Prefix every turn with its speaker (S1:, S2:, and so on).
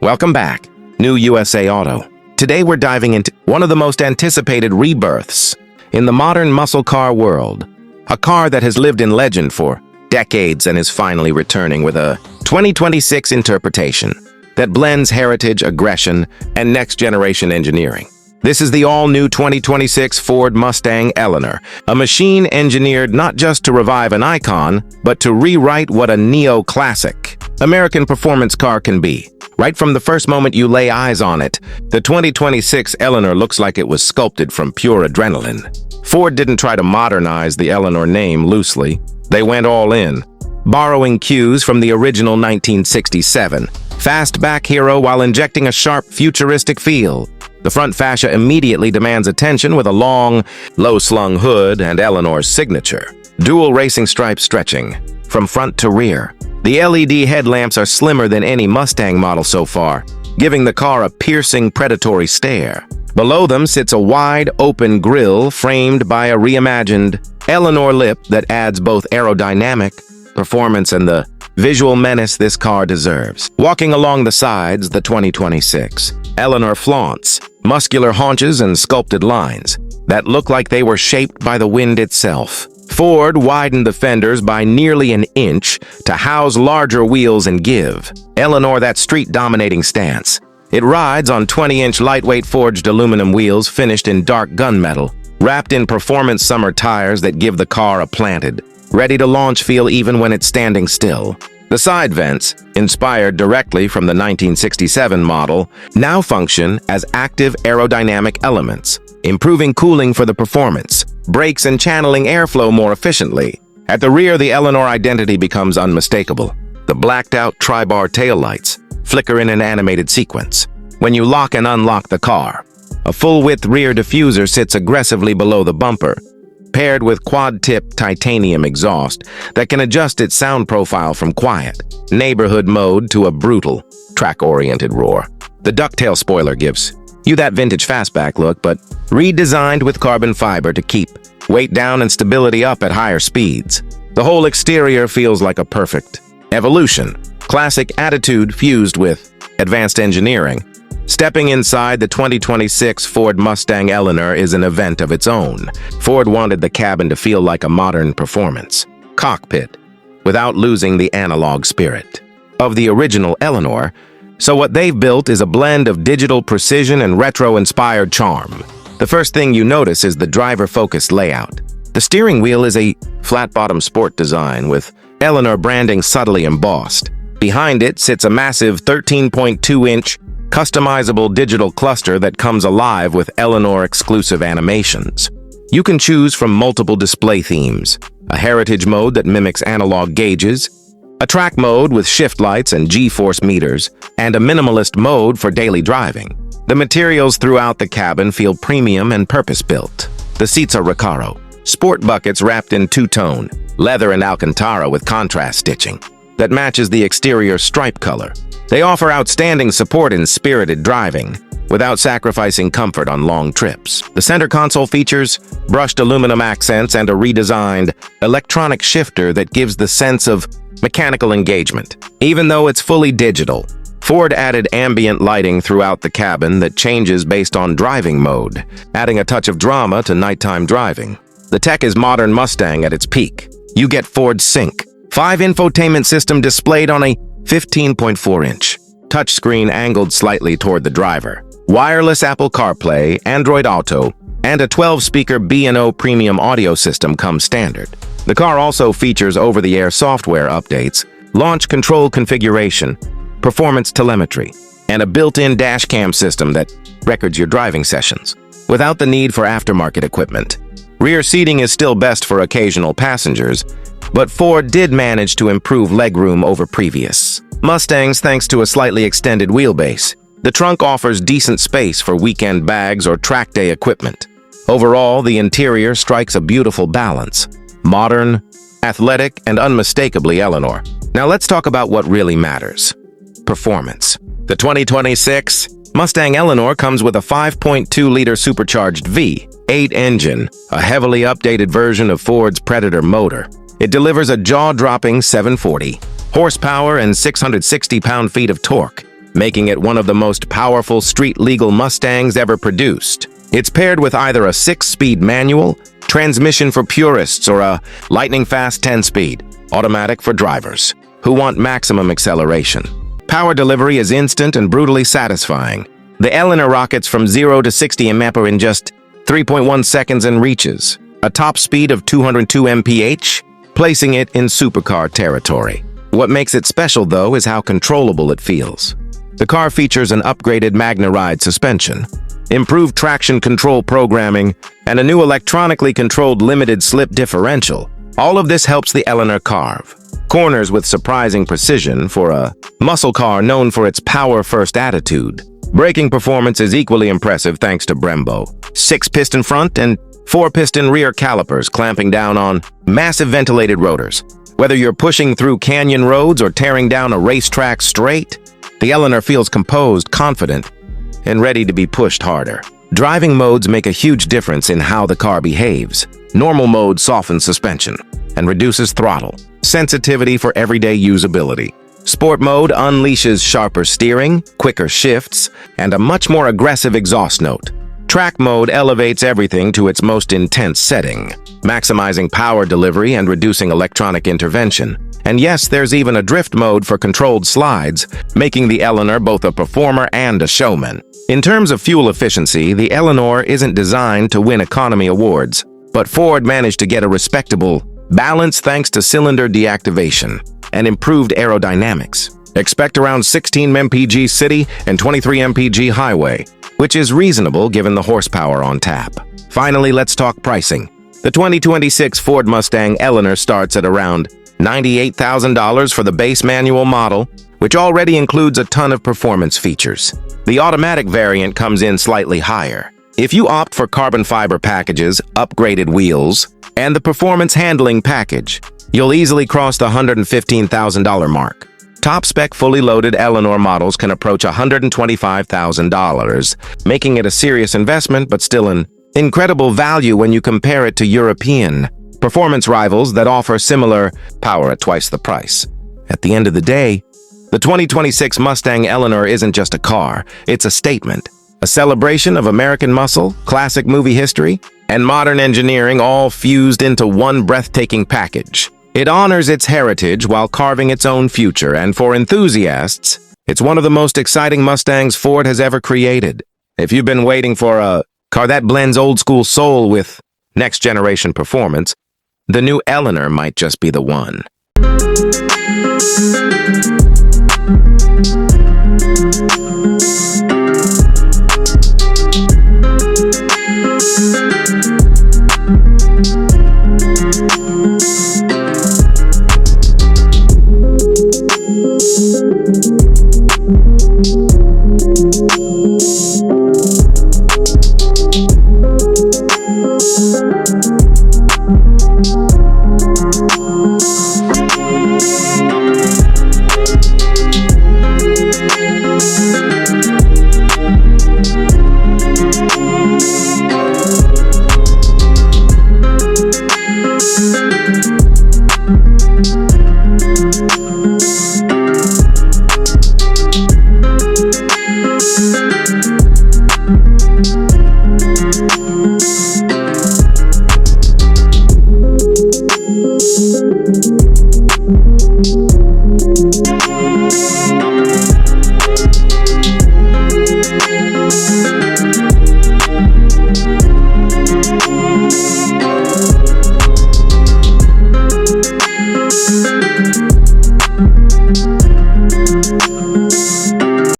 S1: Welcome back, New USA Auto. Today we're diving into one of the most anticipated rebirths in the modern muscle car world. A car that has lived in legend for decades and is finally returning with a 2026 interpretation that blends heritage, aggression, and next-generation engineering. This is the all-new 2026 Ford Mustang Eleanor, a machine engineered not just to revive an icon, but to rewrite what a neo-classic American performance car can be. Right from the first moment you lay eyes on it, the 2026 Eleanor looks like it was sculpted from pure adrenaline. Ford didn't try to modernize the Eleanor name loosely. They went all in, borrowing cues from the original 1967 fastback hero while injecting a sharp, futuristic feel. The front fascia immediately demands attention with a long, low-slung hood and Eleanor's signature. Dual racing stripes stretching from front to rear. The LED headlamps are slimmer than any Mustang model so far, giving the car a piercing, predatory stare. Below them sits a wide, open grille framed by a reimagined Eleanor lip that adds both aerodynamic performance and the visual menace this car deserves. Walking along the sides, the 2026 Eleanor flaunts muscular haunches and sculpted lines that look like they were shaped by the wind itself. Ford widened the fenders by nearly an inch to house larger wheels and give Eleanor that street-dominating stance. It rides on 20-inch lightweight forged aluminum wheels finished in dark gunmetal, wrapped in performance summer tires that give the car a planted, ready-to-launch feel even when it's standing still. The side vents, inspired directly from the 1967 model, now function as active aerodynamic elements, improving cooling for the performance, brakes and channeling airflow more efficiently. At the rear, the Eleanor identity becomes unmistakable. The blacked-out tri-bar taillights flicker in an animated sequence when you lock and unlock the car. A full-width rear diffuser sits aggressively below the bumper, paired with quad-tip titanium exhaust that can adjust its sound profile from quiet, neighborhood mode to a brutal, track-oriented roar. The ducktail spoiler gives you that vintage fastback look, but redesigned with carbon fiber to keep weight down and stability up at higher speeds. The whole exterior feels like a perfect evolution. Classic attitude fused with advanced engineering. Stepping inside the 2026 Ford Mustang Eleanor is an event of its own. Ford wanted the cabin to feel like a modern performance cockpit without losing the analog spirit of the original Eleanor, so what they've built is a blend of digital precision and retro-inspired charm. The first thing you notice is the driver-focused layout. The steering wheel is a flat-bottom sport design with Eleanor branding subtly embossed. Behind it sits a massive 13.2-inch customizable digital cluster that comes alive with Eleanor-exclusive animations. You can choose from multiple display themes, a heritage mode that mimics analog gauges, a track mode with shift lights and G-force meters, and a minimalist mode for daily driving. The materials throughout the cabin feel premium and purpose-built. The seats are Recaro, sport buckets wrapped in two-tone, leather and Alcantara with contrast stitching that matches the exterior stripe color. They offer outstanding support in spirited driving, without sacrificing comfort on long trips. The center console features brushed aluminum accents and a redesigned electronic shifter that gives the sense of mechanical engagement. Even though it's fully digital, Ford added ambient lighting throughout the cabin that changes based on driving mode, adding a touch of drama to nighttime driving. The tech is modern Mustang at its peak. You get Ford Sync, 5 infotainment system displayed on a 15.4-inch touchscreen angled slightly toward the driver, wireless Apple CarPlay, Android Auto, and a 12-speaker B&O premium audio system come standard. The car also features over-the-air software updates, launch control configuration, performance telemetry, and a built-in dash cam system that records your driving sessions, without the need for aftermarket equipment. Rear seating is still best for occasional passengers, but Ford did manage to improve legroom over previous Mustangs thanks to a slightly extended wheelbase. The trunk offers decent space for weekend bags or track day equipment. Overall, the interior strikes a beautiful balance. Modern, athletic, and unmistakably Eleanor. Now let's talk about what really matters. Performance. The 2026 Mustang Eleanor comes with a 5.2-liter supercharged V8 engine, a heavily updated version of Ford's Predator motor. It delivers a jaw-dropping 740 horsepower and 660 pound-feet of torque, making it one of the most powerful street-legal Mustangs ever produced. It's paired with either a 6-speed manual, transmission for purists, or a lightning-fast 10-speed, automatic for drivers who want maximum acceleration. Power delivery is instant and brutally satisfying. The Eleanor rockets from 0 to 60 mph in just 3.1 seconds and reaches a top speed of 202 mph, placing it in supercar territory. What makes it special, though, is how controllable it feels. The car features an upgraded MagneRide suspension, improved traction control programming, and a new electronically controlled limited slip differential. All of this helps the Eleanor carve corners with surprising precision for a muscle car known for its power-first attitude. Braking performance is equally impressive thanks to Brembo. 6-piston front and 4-piston rear calipers clamping down on massive ventilated rotors. Whether you're pushing through canyon roads or tearing down a racetrack straight, the Eleanor feels composed, confident, and ready to be pushed harder. Driving modes make a huge difference in how the car behaves. Normal mode softens suspension and reduces throttle sensitivity for everyday usability. Sport mode unleashes sharper steering, quicker shifts, and a much more aggressive exhaust note. Track mode elevates everything to its most intense setting, maximizing power delivery and reducing electronic intervention. And yes, there's even a drift mode for controlled slides, making the Eleanor both a performer and a showman. In terms of fuel efficiency, the Eleanor isn't designed to win economy awards, but Ford managed to get a respectable balance thanks to cylinder deactivation and improved aerodynamics. Expect around 16 mpg city and 23 mpg highway, which is reasonable given the horsepower on tap. Finally, let's talk pricing. The 2026 Ford Mustang Eleanor starts at around $98,000 for the base manual model, which already includes a ton of performance features. The automatic variant comes in slightly higher. If you opt for carbon fiber packages, upgraded wheels, and the performance handling package, you'll easily cross the $115,000 mark. Top-spec fully loaded Eleanor models can approach $125,000, making it a serious investment but still an incredible value when you compare it to European performance rivals that offer similar power at twice the price. At the end of the day, the 2026 Mustang Eleanor isn't just a car, it's a statement. A celebration of American muscle, classic movie history, and modern engineering all fused into one breathtaking package. It honors its heritage while carving its own future, and for enthusiasts, it's one of the most exciting Mustangs Ford has ever created. If you've been waiting for a car that blends old-school soul with next-generation performance, the new Eleanor might just be the one.